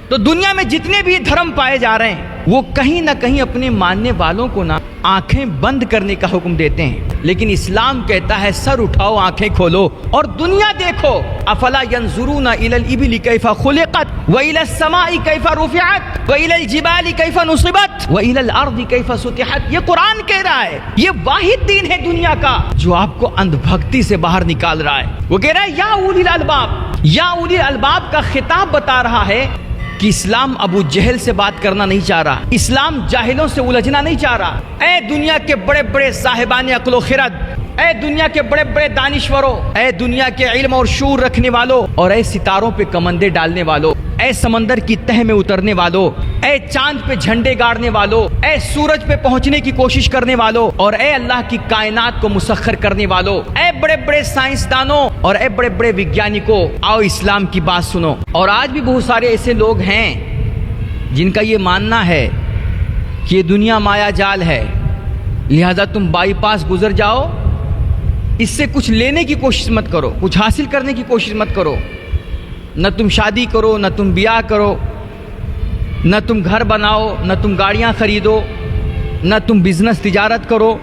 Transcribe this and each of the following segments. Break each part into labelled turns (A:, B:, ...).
A: تو دنیا میں جتنے بھی دھرم پائے جا رہے ہیں وہ کہیں نہ کہیں اپنے ماننے والوں کو نا آنکھیں بند کرنے کا حکم دیتے ہیں، لیکن اسلام کہتا ہے سر اٹھاؤ، آنکھیں کھولو اور دنیا دیکھو۔ افلا ينظرون الى الابل كيف خلقت والى السماء كيف رفعت والى الجبال كيف نصبت والى الارض كيف سطحت۔ یہ قرآن کہہ رہا ہے، یہ واحد دین ہے دنیا کا جو آپ کو اندھ بھکتی سے باہر نکال رہا ہے۔ وہ کہہ رہا ہے یا اولی الالباب، یا اولی الالباب کا خطاب بتا رہا ہے کہ اسلام ابو جہل سے بات کرنا نہیں چاہ رہا، اسلام جاہلوں سے الجھنا نہیں چاہ رہا۔ اے دنیا کے بڑے بڑے صاحبان عقل و خرد، اے دنیا کے بڑے بڑے دانشوروں، اے دنیا کے علم اور شعور رکھنے والوں، اور اے ستاروں پہ کمندے ڈالنے والوں، اے سمندر کی تہ میں اترنے والوں، اے چاند پہ جھنڈے گاڑنے والوں، اے سورج پہ پہنچنے کی کوشش کرنے والوں، اور اے اللہ کی کائنات کو مسخر کرنے والوں، اے بڑے بڑے سائنسدانوں اور اے بڑے بڑے وگیانکوں، آؤ اسلام کی بات سنو۔ اور آج بھی بہت سارے ایسے لوگ ہیں جن کا یہ ماننا ہے کہ یہ دنیا مایا جال ہے، لہذا تم بائی پاس گزر جاؤ، اس سے کچھ لینے کی کوشش مت کرو، کچھ حاصل کرنے کی کوشش مت کرو، نہ تم شادی کرو، نہ تم بیاہ کرو، نہ تم گھر بناؤ، نہ تم گاڑیاں خریدو، نہ تم بزنس تجارت کرو،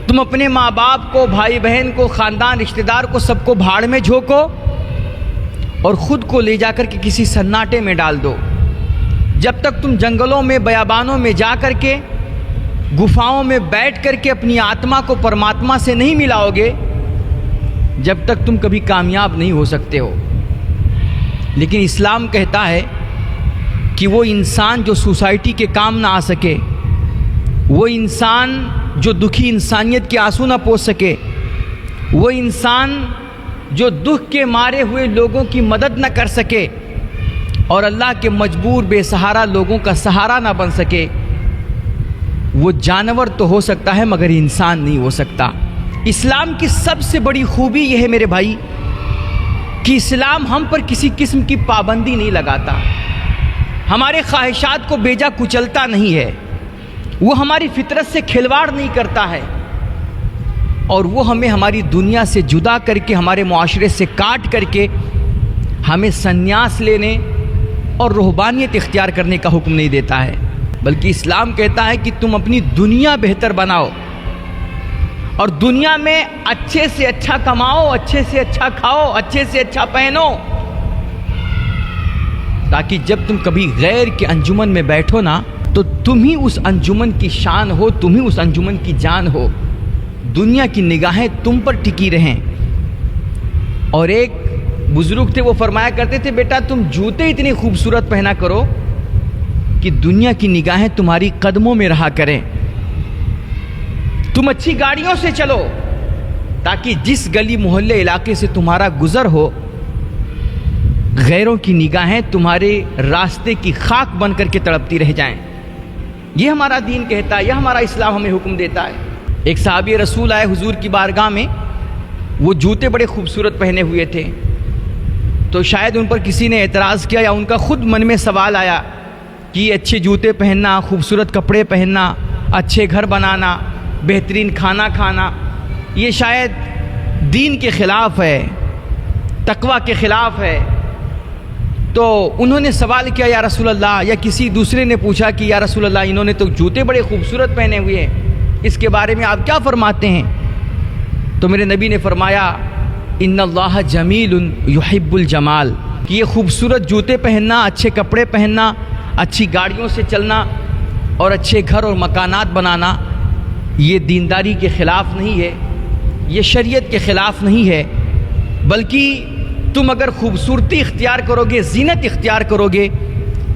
A: تم اپنے ماں باپ کو، بھائی بہن کو، خاندان رشتہ دار کو، سب کو بھاڑ میں جھونکو اور خود کو لے جا کر کے کسی سناٹے میں ڈال دو۔ جب تک تم جنگلوں میں، بیابانوں میں جا کر کے، گفاؤں میں بیٹھ کر کے اپنی آتما کو پرماتما سے نہیں ملاؤ گے، جب تک تم کبھی کامیاب نہیں ہو سکتے ہو۔ لیکن اسلام کہتا ہے کہ وہ انسان جو سوسائٹی کے کام نہ آ سکے، وہ انسان جو دکھی انسانیت کے آنسو نہ پوچھ سکے، وہ انسان جو دکھ کے مارے ہوئے لوگوں کی مدد نہ کر سکے اور اللہ کے مجبور بے سہارا لوگوں کا سہارا نہ بن سکے، وہ جانور تو ہو سکتا ہے مگر انسان نہیں ہو سکتا۔ اسلام کی سب سے بڑی خوبی یہ ہے میرے بھائی کہ اسلام ہم پر کسی قسم کی پابندی نہیں لگاتا، ہمارے خواہشات کو بیجا کچلتا نہیں ہے، وہ ہماری فطرت سے کھلواڑ نہیں کرتا ہے، اور وہ ہمیں ہماری دنیا سے جدا کر کے، ہمارے معاشرے سے کاٹ کر کے ہمیں سنیاس لینے اور رہبانیت اختیار کرنے کا حکم نہیں دیتا ہے، بلکہ اسلام کہتا ہے کہ تم اپنی دنیا بہتر بناؤ اور دنیا میں اچھے سے اچھا کماؤ، اچھے سے اچھا کھاؤ، اچھے سے اچھا پہنو، تاکہ جب تم کبھی غیر کے انجمن میں بیٹھو نا تو تم ہی اس انجمن کی شان ہو، تم ہی اس انجمن کی جان ہو، دنیا کی نگاہیں تم پر ٹکی رہیں۔ اور ایک بزرگ تھے، وہ فرمایا کرتے تھے بیٹا تم جوتے اتنے خوبصورت پہنا کرو کہ دنیا کی نگاہیں تمہاری قدموں میں رہا کریں، تم اچھی گاڑیوں سے چلو تاکہ جس گلی محلے علاقے سے تمہارا گزر ہو غیروں کی نگاہیں تمہارے راستے کی خاک بن کر کے تڑپتی رہ جائیں۔ یہ ہمارا دین کہتا ہے، یہ ہمارا اسلام ہمیں حکم دیتا ہے۔ ایک صحابی رسول آئے حضور کی بارگاہ میں، وہ جوتے بڑے خوبصورت پہنے ہوئے تھے، تو شاید ان پر کسی نے اعتراض کیا یا ان کا خود من میں سوال آیا کہ اچھے جوتے پہننا، خوبصورت کپڑے پہننا، اچھے گھر بنانا، بہترین کھانا کھانا، یہ شاید دین کے خلاف ہے، تقوی کے خلاف ہے۔ تو انہوں نے سوال کیا یا رسول اللہ، یا کسی دوسرے نے پوچھا کہ یا رسول اللہ انہوں نے تو جوتے بڑے خوبصورت پہنے ہوئے ہیں، اس کے بارے میں آپ کیا فرماتے ہیں؟ تو میرے نبی نے فرمایا ان اللہ جمیل یحب الجمال، کہ یہ خوبصورت جوتے پہننا، اچھے کپڑے پہننا، اچھی گاڑیوں سے چلنا اور اچھے گھر اور مکانات بنانا یہ دینداری کے خلاف نہیں ہے، یہ شریعت کے خلاف نہیں ہے، بلکہ تم اگر خوبصورتی اختیار کرو گے، زینت اختیار کرو گے،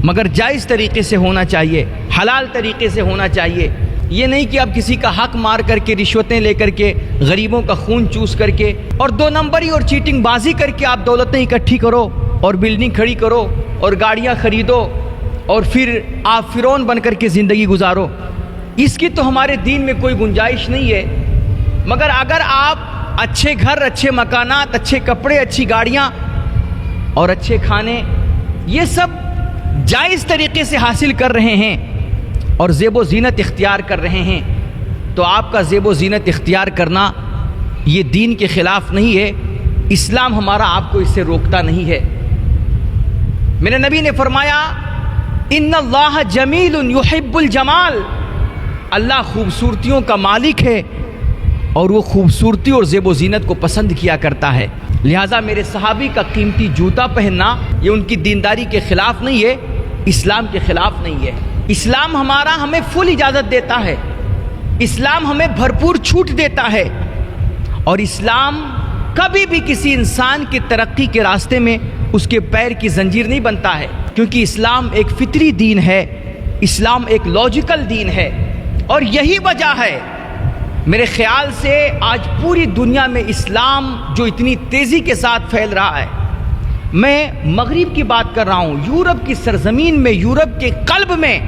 A: مگر جائز طریقے سے ہونا چاہیے، حلال طریقے سے ہونا چاہیے، یہ نہیں کہ آپ کسی کا حق مار کر کے، رشوتیں لے کر کے، غریبوں کا خون چوس کر کے اور دو نمبری اور چیٹنگ بازی کر کے آپ دولتیں اکٹھی کرو اور بلڈنگ کھڑی کرو اور گاڑیاں خریدو اور پھر آپ فرعون بن کر کے زندگی گزارو۔ اس کی تو ہمارے دین میں کوئی گنجائش نہیں ہے، مگر اگر آپ اچھے گھر، اچھے مکانات، اچھے کپڑے، اچھی گاڑیاں اور اچھے کھانے یہ سب جائز طریقے سے حاصل کر رہے ہیں اور زیب و زینت اختیار کر رہے ہیں، تو آپ کا زیب و زینت اختیار کرنا یہ دین کے خلاف نہیں ہے، اسلام ہمارا آپ کو اس سے روکتا نہیں ہے۔ میرے نبی نے فرمایا ان اللہ جمیل یحب الجمال، اللہ خوبصورتیوں کا مالک ہے اور وہ خوبصورتی اور زیب و زینت کو پسند کیا کرتا ہے، لہٰذا میرے صحابی کا قیمتی جوتا پہننا یہ ان کی دینداری کے خلاف نہیں ہے، اسلام کے خلاف نہیں ہے۔ اسلام ہمیں فل اجازت دیتا ہے، اسلام ہمیں بھرپور چھوٹ دیتا ہے، اور اسلام کبھی بھی کسی انسان کی ترقی کے راستے میں اس کے پیر کی زنجیر نہیں بنتا ہے، کیونکہ اسلام ایک فطری دین ہے، اسلام ایک لاجیکل دین ہے، اور یہی وجہ ہے میرے خیال سے آج پوری دنیا میں اسلام جو اتنی تیزی کے ساتھ پھیل رہا ہے، میں مغرب کی بات کر رہا ہوں، یورپ کی سرزمین میں، یورپ کے قلب میں،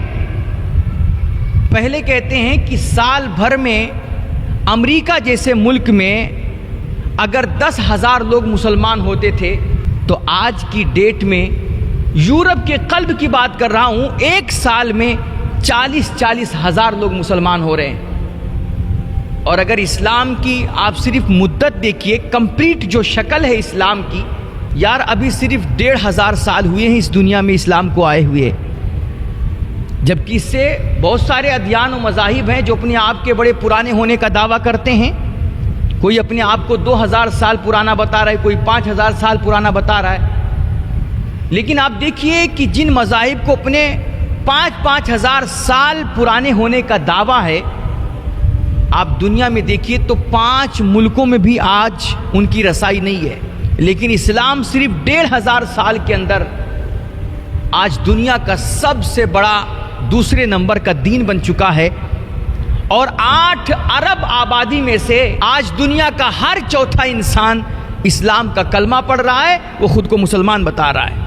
A: پہلے کہتے ہیں کہ سال بھر میں امریکہ جیسے ملک میں اگر 10,000 لوگ مسلمان ہوتے تھے تو آج کی ڈیٹ میں یورپ کے قلب کی بات کر رہا ہوں، ایک سال میں 40 ہزار لوگ مسلمان ہو رہے ہیں۔ اور اگر اسلام کی آپ صرف مدت دیکھیے، کمپلیٹ جو شکل ہے اسلام کی، یار ابھی صرف 1,500 سال ہوئے ہیں اس دنیا میں اسلام کو آئے ہوئے، جبکہ اس سے بہت سارے ادیان و مذاہب ہیں جو اپنے آپ کے بڑے پرانے ہونے کا دعویٰ کرتے ہیں، کوئی اپنے آپ کو 2,000 سال پرانا بتا رہا ہے، کوئی 5,000 سال پرانا بتا رہا ہے، لیکن آپ دیکھیے کہ جن مذاہب کو اپنے 5,000 سال پرانے ہونے کا دعویٰ ہے، آپ دنیا میں دیکھیے تو 5 ملکوں میں بھی آج ان کی رسائی نہیں ہے، لیکن اسلام صرف 1,500 سال کے اندر آج دنیا کا سب سے بڑا دوسرے نمبر کا دین بن چکا ہے، اور 8 ارب آبادی میں سے آج دنیا کا ہر چوتھا انسان اسلام کا کلمہ پڑھ رہا ہے، وہ خود کو مسلمان بتا رہا ہے۔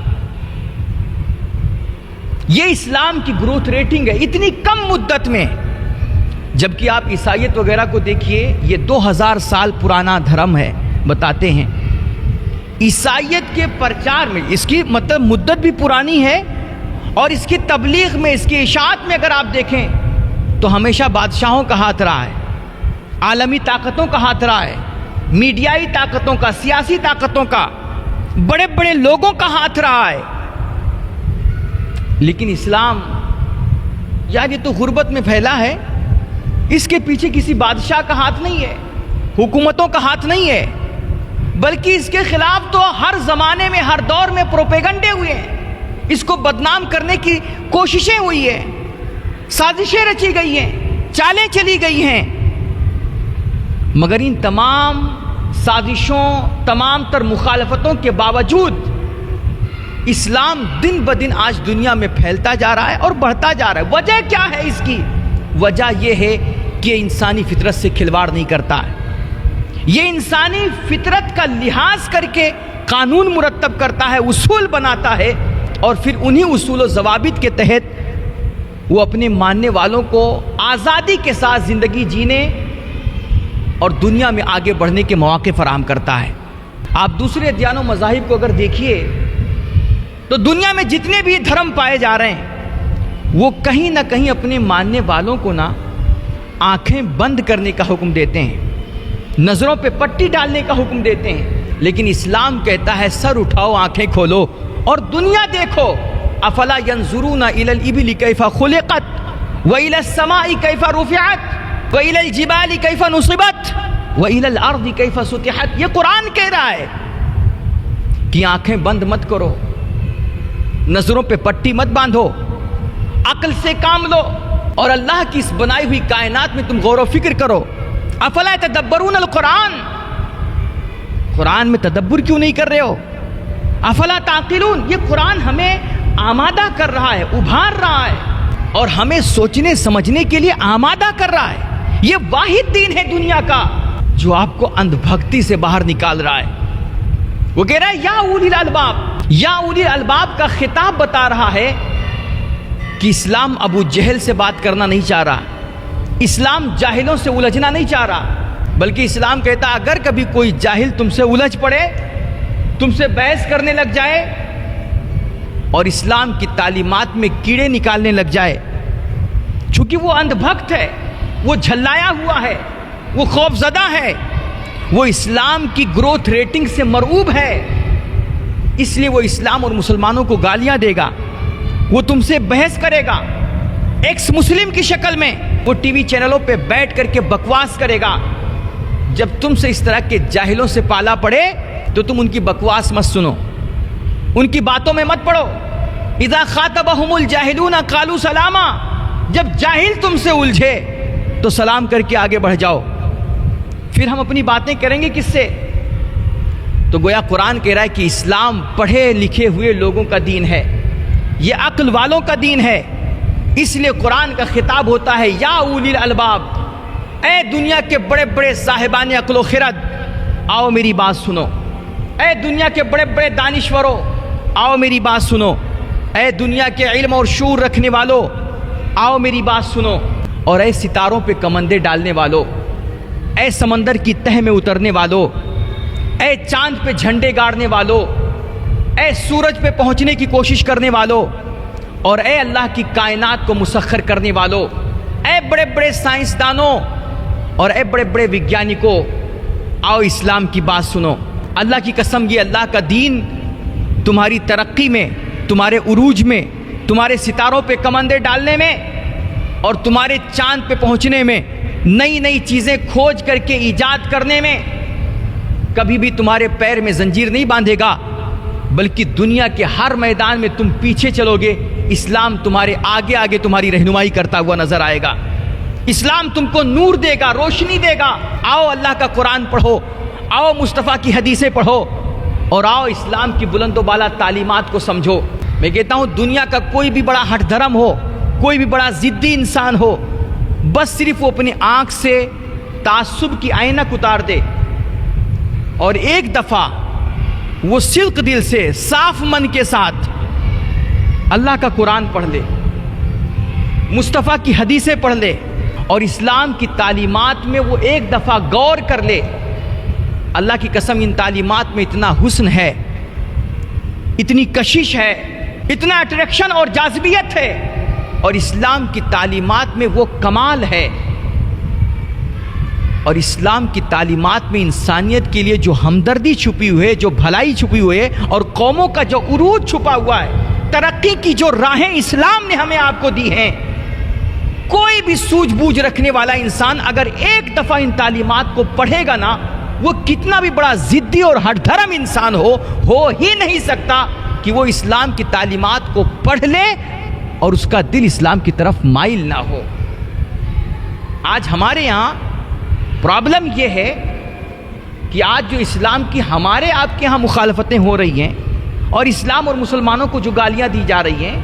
A: یہ اسلام کی گروتھ ریٹنگ ہے اتنی کم مدت میں، جبکہ آپ عیسائیت وغیرہ کو دیکھیے، یہ 2,000 سال پرانا دھرم ہے، بتاتے ہیں عیسائیت کے پرچار میں اس کی مطلب مدت بھی پرانی ہے، اور اس کی تبلیغ میں، اس کی اشاعت میں اگر آپ دیکھیں تو ہمیشہ بادشاہوں کا ہاتھ رہا ہے، عالمی طاقتوں کا ہاتھ رہا ہے، میڈیائی طاقتوں کا، سیاسی طاقتوں کا، بڑے بڑے لوگوں کا ہاتھ رہا ہے، لیکن اسلام یار یہ تو غربت میں پھیلا ہے، اس کے پیچھے کسی بادشاہ کا ہاتھ نہیں ہے، حکومتوں کا ہاتھ نہیں ہے، بلکہ اس کے خلاف تو ہر زمانے میں، ہر دور میں پروپیگنڈے ہوئے ہیں، اس کو بدنام کرنے کی کوششیں ہوئی ہیں، سازشیں رچی گئی ہیں، چالیں چلی گئی ہیں، مگر ان تمام سازشوں، تمام تر مخالفتوں کے باوجود اسلام دن بدن آج دنیا میں پھیلتا جا رہا ہے اور بڑھتا جا رہا ہے۔ وجہ کیا ہے اس کی؟ وجہ یہ ہے کہ یہ انسانی فطرت سے کھلواڑ نہیں کرتا ہے، یہ انسانی فطرت کا لحاظ کر کے قانون مرتب کرتا ہے، اصول بناتا ہے، اور پھر انہی اصول و ضوابط کے تحت وہ اپنے ماننے والوں کو آزادی کے ساتھ زندگی جینے اور دنیا میں آگے بڑھنے کے مواقع فراہم کرتا ہے۔ آپ دوسرے ادیان و مذاہب کو اگر دیکھیے تو دنیا میں جتنے بھی دھرم پائے جا رہے ہیں وہ کہیں نہ کہیں اپنے ماننے والوں کو نا آنکھیں بند کرنے کا حکم دیتے ہیں، نظروں پہ پٹی ڈالنے کا حکم دیتے ہیں، لیکن اسلام کہتا ہے سر اٹھاؤ، آنکھیں کھولو اور دنیا دیکھو۔ افلا ينظرون الى الابل كيف خلقت والى السماء كيف رفعت والى الجبال كيف نصبت والى الارض كيف سطحت۔ یہ قرآن کہہ رہا ہے کہ آنکھیں بند مت کرو، نظروں پہ پٹی مت باندھو، عقل سے کام لو، اور اللہ کی اس بنائی ہوئی کائنات میں تم غور و فکر کرو۔ افلا يتدبرون القرآن، قرآن میں تدبر کیوں نہیں کر رہے ہو؟ افلا تعقلون، یہ قرآن ہمیں آمادہ کر رہا ہے، ابھار رہا ہے، اور ہمیں سوچنے سمجھنے کے لیے آمادہ کر رہا ہے۔ یہ واحد دین ہے دنیا کا جو آپ کو اندھ بھکتی سے باہر نکال رہا ہے۔ وہ کہہ رہا ہے یا اولی الالباب، یا اولی الالباب کا خطاب بتا رہا ہے کہ اسلام ابو جہل سے بات کرنا نہیں چاہ رہا، اسلام جاہلوں سے الجھنا نہیں چاہ رہا، بلکہ اسلام کہتا ہے اگر کبھی کوئی جاہل تم سے الجھ پڑے، تم سے بحث کرنے لگ جائے اور اسلام کی تعلیمات میں کیڑے نکالنے لگ جائے، چونکہ وہ اندھ بھکت ہے، وہ جھلایا ہوا ہے، وہ خوف زدہ ہے، وہ اسلام کی گروتھ ریٹنگ سے مرعوب ہے، اس لیے وہ اسلام اور مسلمانوں کو گالیاں دے گا، وہ تم سے بحث کرے گا ایکس مسلم کی شکل میں، وہ ٹی وی چینلوں پہ بیٹھ کر کے بکواس کرے گا۔ جب تم سے اس طرح کے جاہلوں سے پالا پڑے تو تم ان کی بکواس مت سنو، ان کی باتوں میں مت پڑو۔ اذا خاطبہم الجاہلون قالوا سلاما، جب جاہل تم سے الجھے تو سلام کر کے آگے بڑھ جاؤ۔ پھر ہم اپنی باتیں کریں گے کس سے؟ تو گویا قرآن کہہ رہا ہے کہ اسلام پڑھے لکھے ہوئے لوگوں کا دین ہے، یہ عقل والوں کا دین ہے۔ اس لیے قرآن کا خطاب ہوتا ہے یا اولی الالباب، اے دنیا کے بڑے بڑے صاحبان عقل و خرد، آؤ میری بات سنو۔ اے دنیا کے بڑے بڑے دانشوروں، آؤ میری بات سنو۔ اے دنیا کے علم اور شعور رکھنے والوں، آؤ میری بات سنو۔ اور اے ستاروں پہ کمندے ڈالنے والوں، اے سمندر کی تہ میں اترنے والوں، اے چاند پہ جھنڈے گاڑنے والوں، اے سورج پہ پہنچنے کی کوشش کرنے والوں، اور اے اللہ کی کائنات کو مسخر کرنے والوں، اے بڑے بڑے سائنسدانوں اور اے بڑے بڑے وگیانکوں، آؤ اسلام کی بات سنو۔ اللہ کی قسم، یہ اللہ کا دین تمہاری ترقی میں، تمہارے عروج میں، تمہارے ستاروں پہ کمندے ڈالنے میں اور تمہارے چاند پہ پہنچنے میں، نئی نئی چیزیں کھوج کر کے ایجاد کرنے میں کبھی بھی تمہارے پیر میں زنجیر نہیں باندھے گا، بلکہ دنیا کے ہر میدان میں تم پیچھے چلو گے، اسلام تمہارے آگے آگے تمہاری رہنمائی کرتا ہوا نظر آئے گا۔ اسلام تم کو نور دے گا، روشنی دے گا۔ آؤ اللہ کا قرآن پڑھو، آؤ مصطفیٰ کی حدیثیں پڑھو، اور آؤ اسلام کی بلند و بالا تعلیمات کو سمجھو۔ میں کہتا ہوں دنیا کا کوئی بھی بڑا ہٹ دھرم ہو، کوئی بھی بڑا ضدی انسان ہو، بس صرف وہ اپنی آنکھ سے تعصب کی عینک اتار دے اور ایک دفعہ وہ صدق دل سے، صاف من کے ساتھ اللہ کا قرآن پڑھ لے، مصطفیٰ کی حدیثیں پڑھ لے اور اسلام کی تعلیمات میں وہ ایک دفعہ غور کر لے، اللہ کی قسم ان تعلیمات میں اتنا حسن ہے، اتنی کشش ہے، اتنا اٹریکشن اور جاذبیت ہے، اور اسلام کی تعلیمات میں وہ کمال ہے۔ اور اسلام کی تعلیمات میں انسانیت کے لیے جو ہمدردی چھپی ہوئی ہے، جو بھلائی چھپی ہوئی ہے، اور قوموں کا جو عروج چھپا ہوا ہے، ترقی کی جو راہیں اسلام نے ہمیں آپ کو دی ہیں، کوئی بھی سوجھ بوجھ رکھنے والا انسان اگر ایک دفعہ ان تعلیمات کو پڑھے گا نا، وہ کتنا بھی بڑا ضدی اور ہٹ دھرم انسان ہو ہی نہیں سکتا کہ وہ اسلام کی تعلیمات کو پڑھ لے اور اس کا دل اسلام کی طرف مائل نہ ہو۔ آج ہمارے یہاں پرابلم یہ ہے کہ آج جو اسلام کی ہمارے آپ کے ہاں مخالفتیں ہو رہی ہیں اور اسلام اور مسلمانوں کو جو گالیاں دی جا رہی ہیں،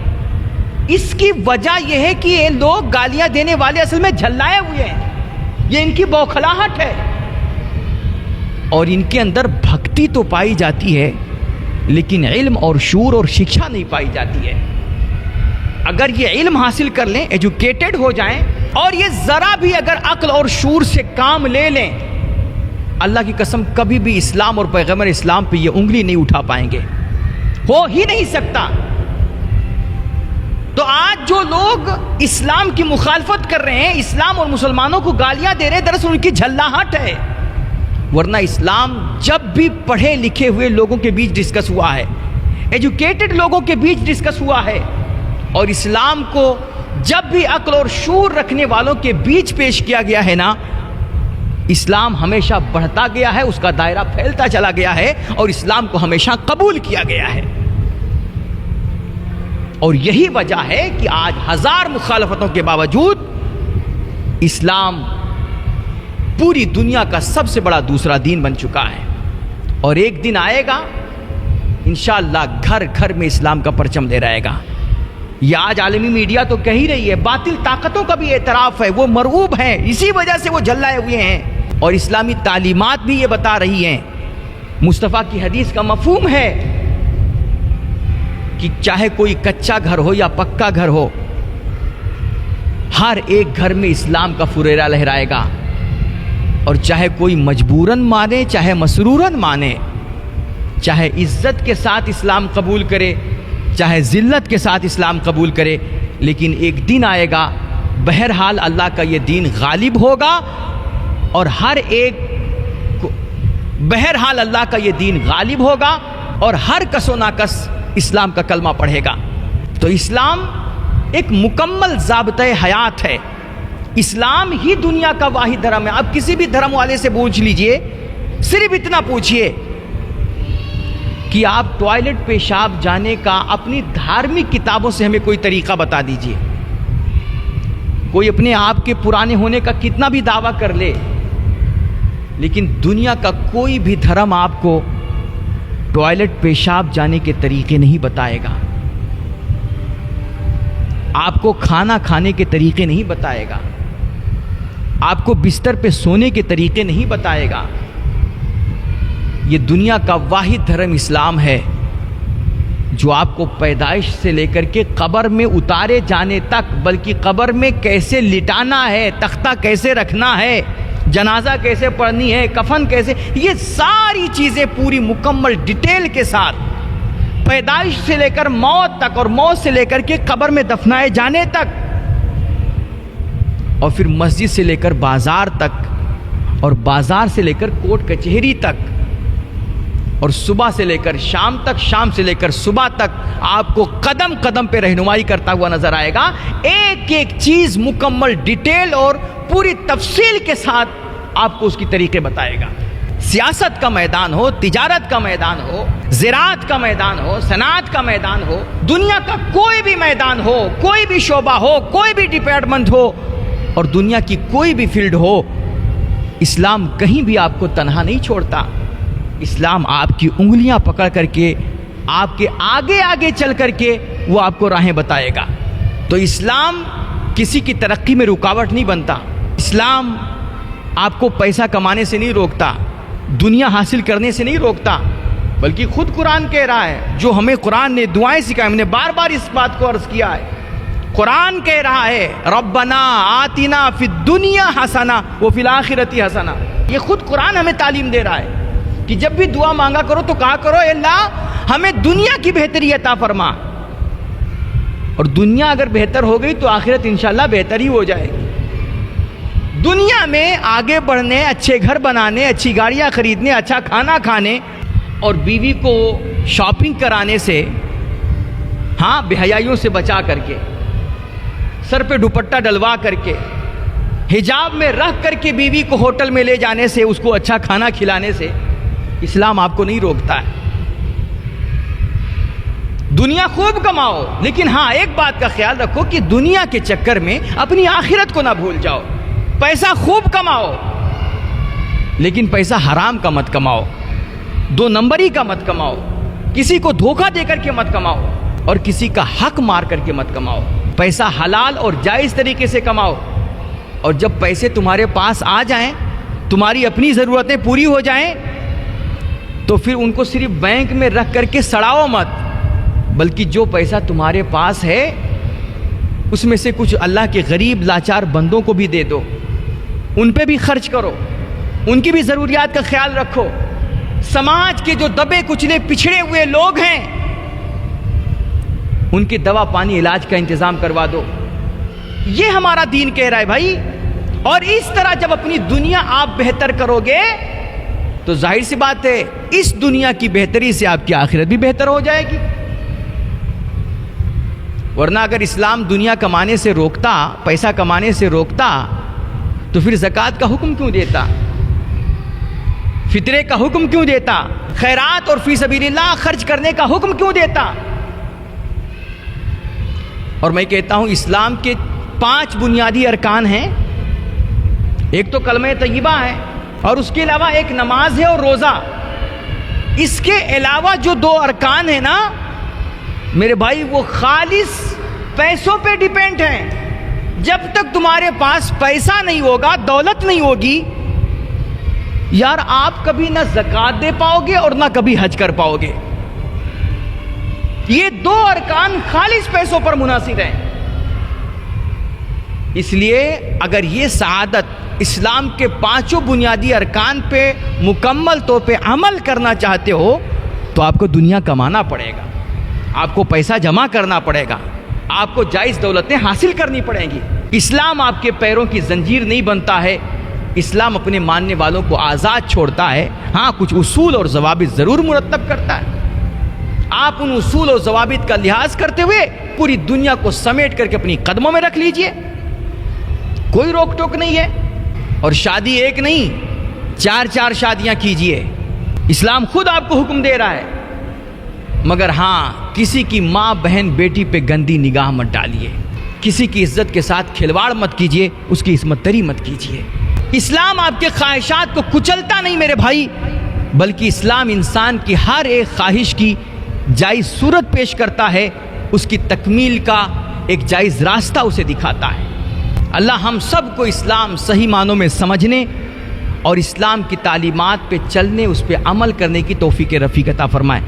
A: اس کی وجہ یہ ہے کہ یہ لوگ گالیاں دینے والے اصل میں جھلائے ہوئے ہیں، یہ ان کی بوکھلاہٹ ہے، اور ان کے اندر بھکتی تو پائی جاتی ہے لیکن علم اور شعور اور شکشا نہیں پائی جاتی ہے۔ اگر یہ علم حاصل کر لیں، ایجوکیٹڈ ہو جائیں، اور یہ ذرا بھی اگر عقل اور شعور سے کام لے لیں، اللہ کی قسم کبھی بھی اسلام اور پیغمبر اسلام پہ یہ انگلی نہیں اٹھا پائیں گے، ہو ہی نہیں سکتا۔ تو آج جو لوگ اسلام کی مخالفت کر رہے ہیں، اسلام اور مسلمانوں کو گالیاں دے رہے ہیں، دراصل ان کی جھلاہٹ ہے، ورنہ اسلام جب بھی پڑھے لکھے ہوئے لوگوں کے بیچ ڈسکس ہوا ہے، ایجوکیٹڈ لوگوں کے بیچ ڈسکس ہوا ہے، اور اسلام کو جب بھی عقل اور شعور رکھنے والوں کے بیچ پیش کیا گیا ہے نا، اسلام ہمیشہ بڑھتا گیا ہے، اس کا دائرہ پھیلتا چلا گیا ہے، اور اسلام کو ہمیشہ قبول کیا گیا ہے۔ اور یہی وجہ ہے کہ آج ہزار مخالفتوں کے باوجود اسلام پوری دنیا کا سب سے بڑا دوسرا دین بن چکا ہے، اور ایک دن آئے گا انشاءاللہ گھر گھر میں اسلام کا پرچم لہرائے گا۔ یہ آج عالمی میڈیا تو کہہ ہی رہی ہے، باطل طاقتوں کا بھی اعتراف ہے، وہ مرعوب ہیں، اسی وجہ سے وہ جھلائے ہوئے ہیں، اور اسلامی تعلیمات بھی یہ بتا رہی ہیں، مصطفیٰ کی حدیث کا مفہوم ہے کہ چاہے کوئی کچا گھر ہو یا پکا گھر ہو، ہر ایک گھر میں اسلام کا فریرہ لہرائے گا، اور چاہے کوئی مجبوراً مانے چاہے مسروراً مانے، چاہے عزت کے ساتھ اسلام قبول کرے چاہے ذلت کے ساتھ اسلام قبول کرے، لیکن ایک دن آئے گا بہرحال اللہ کا یہ دین غالب ہوگا، اور ہر ایک کو بہرحال اللہ کا یہ دین غالب ہوگا، اور ہر کس و ناکس اسلام کا کلمہ پڑھے گا۔ تو اسلام ایک مکمل ضابطۂ حیات ہے، اسلام ہی دنیا کا واحد دھرم ہے۔ اب کسی بھی دھرم والے سے پوچھ لیجئے، صرف اتنا پوچھئے کہ آپ ٹوائلٹ پیشاب جانے کا اپنی دھارمک کتابوں سے ہمیں کوئی طریقہ بتا دیجئے۔ کوئی اپنے آپ کے پرانے ہونے کا کتنا بھی دعویٰ کر لے، لیکن دنیا کا کوئی بھی دھرم آپ کو ٹوائلٹ پیشاب جانے کے طریقے نہیں بتائے گا، آپ کو کھانا کھانے کے طریقے نہیں بتائے گا، آپ کو بستر پہ سونے کے طریقے نہیں بتائے گا۔ یہ دنیا کا واحد دھرم اسلام ہے جو آپ کو پیدائش سے لے کر کے قبر میں اتارے جانے تک، بلکہ قبر میں کیسے لٹانا ہے، تختہ کیسے رکھنا ہے، جنازہ کیسے پڑھنی ہے، کفن کیسے، یہ ساری چیزیں پوری مکمل ڈیٹیل کے ساتھ پیدائش سے لے کر موت تک، اور موت سے لے کر کے قبر میں دفنائے جانے تک، اور پھر مسجد سے لے کر بازار تک، اور بازار سے لے کر کوٹ کچہری تک، اور صبح سے لے کر شام تک، شام سے لے کر صبح تک آپ کو قدم قدم پہ رہنمائی کرتا ہوا نظر آئے گا۔ ایک ایک چیز مکمل ڈیٹیل اور پوری تفصیل کے ساتھ آپ کو اس کی طریقے بتائے گا۔ سیاست کا میدان ہو، تجارت کا میدان ہو، زراعت کا میدان ہو، صنعت کا میدان ہو، دنیا کا کوئی بھی میدان ہو، کوئی بھی شعبہ ہو، کوئی بھی ڈپارٹمنٹ ہو، اور دنیا کی کوئی بھی فیلڈ ہو، اسلام کہیں بھی آپ کو تنہا نہیں چھوڑتا۔ اسلام آپ کی انگلیاں پکڑ کر کے آپ کے آگے آگے چل کر کے وہ آپ کو راہیں بتائے گا۔ تو اسلام کسی کی ترقی میں رکاوٹ نہیں بنتا، اسلام آپ کو پیسہ کمانے سے نہیں روکتا، دنیا حاصل کرنے سے نہیں روکتا، بلکہ خود قرآن کہہ رہا ہے، جو ہمیں قرآن نے دعائیں سکھائی، ہم نے بار بار اس بات کو عرض کیا ہے، قرآن کہہ رہا ہے ربنا آتنا فی الدنیا حسنہ وفی الآخرۃ حسنہ۔ یہ خود قرآن ہمیں تعلیم دے رہا ہے کہ جب بھی دعا مانگا کرو تو کہا کرو اے اللہ ہمیں دنیا کی بہتری عطا فرما، اور دنیا اگر بہتر ہو گئی تو آخرت انشاءاللہ بہتر ہی ہو جائے گی۔ دنیا میں آگے بڑھنے، اچھے گھر بنانے، اچھی گاڑیاں خریدنے، اچھا کھانا کھانے، اور بیوی کو شاپنگ کرانے سے، ہاں بے حیائیوں سے بچا کر کے، سر پہ دوپٹہ ڈلوا کر کے، حجاب میں رکھ کر کے بیوی کو ہوٹل میں لے جانے سے، اس کو اچھا کھانا کھلانے سے اسلام آپ کو نہیں روکتا ہے۔ دنیا خوب کماؤ، لیکن ہاں ایک بات کا خیال رکھو کہ دنیا کے چکر میں اپنی آخرت کو نہ بھول جاؤ۔ پیسہ خوب کماؤ، لیکن پیسہ حرام کا مت کماؤ، دو نمبری کا مت کماؤ، کسی کو دھوکہ دے کر کے مت کماؤ، اور کسی کا حق مار کر کے مت کماؤ۔ پیسہ حلال اور جائز طریقے سے کماؤ، اور جب پیسے تمہارے پاس آ جائیں، تمہاری اپنی ضرورتیں پوری ہو جائیں، تو پھر ان کو صرف بینک میں رکھ کر کے سڑاؤ مت، بلکہ جو پیسہ تمہارے پاس ہے اس میں سے کچھ اللہ کے غریب لاچار بندوں کو بھی دے دو، ان پہ بھی خرچ کرو، ان کی بھی ضروریات کا خیال رکھو۔ سماج کے جو دبے کچلے پچھڑے ہوئے لوگ ہیں ان کے دوا پانی علاج کا انتظام کروا دو، یہ ہمارا دین کہہ رہا ہے بھائی۔ اور اس طرح جب اپنی دنیا آپ بہتر کرو گے تو ظاہر سی بات ہے اس دنیا کی بہتری سے آپ کی آخرت بھی بہتر ہو جائے گی۔ ورنہ اگر اسلام دنیا کمانے سے روکتا، پیسہ کمانے سے روکتا، تو پھر زکوٰۃ کا حکم کیوں دیتا، فطرے کا حکم کیوں دیتا، خیرات اور فی سبیل اللہ خرچ کرنے کا حکم کیوں دیتا؟ اور میں کہتا ہوں اسلام کے 5 بنیادی ارکان ہیں، ایک تو کلمہ طیبہ ہے، اور اس کے علاوہ ایک نماز ہے اور روزہ۔ اس کے علاوہ جو 2 ارکان ہیں نا میرے بھائی، وہ خالص پیسوں پہ ڈیپینڈ ہیں۔ جب تک تمہارے پاس پیسہ نہیں ہوگا، دولت نہیں ہوگی، یار آپ کبھی نہ زکوٰۃ دے پاؤ گے اور نہ کبھی حج کر پاؤ گے۔ یہ 2 ارکان خالص پیسوں پر منحصر ہیں۔ اس لیے اگر یہ سعادت اسلام کے 5 بنیادی ارکان پہ مکمل طور پہ عمل کرنا چاہتے ہو تو آپ کو دنیا کمانا پڑے گا، آپ کو پیسہ جمع کرنا پڑے گا، آپ کو جائز دولتیں حاصل کرنی پڑیں گی۔ اسلام آپ کے پیروں کی زنجیر نہیں بنتا ہے، اسلام اپنے ماننے والوں کو آزاد چھوڑتا ہے، ہاں کچھ اصول اور ضوابط ضرور مرتب کرتا ہے۔ آپ ان اصول و ضوابط کا لحاظ کرتے ہوئے پوری دنیا کو سمیٹ کر کے اپنی قدموں میں رکھ لیجئے، کوئی روک ٹوک نہیں ہے۔ اور شادی ایک نہیں، 4 شادیاں کیجئے، اسلام خود آپ کو حکم دے رہا ہے، مگر ہاں کسی کی ماں بہن بیٹی پہ گندی نگاہ مت ڈالیے، کسی کی عزت کے ساتھ کھلواڑ مت کیجئے، اس کی عصمت دری مت کیجئے۔ اسلام آپ کے خواہشات کو کچلتا نہیں میرے بھائی، بلکہ اسلام انسان کی ہر ایک خواہش کی جائز صورت پیش کرتا ہے، اس کی تکمیل کا ایک جائز راستہ اسے دکھاتا ہے۔ اللہ ہم سب کو اسلام صحیح معنوں میں سمجھنے اور اسلام کی تعلیمات پہ چلنے، اس پہ عمل کرنے کی توفیق رفیق عطا فرمائے۔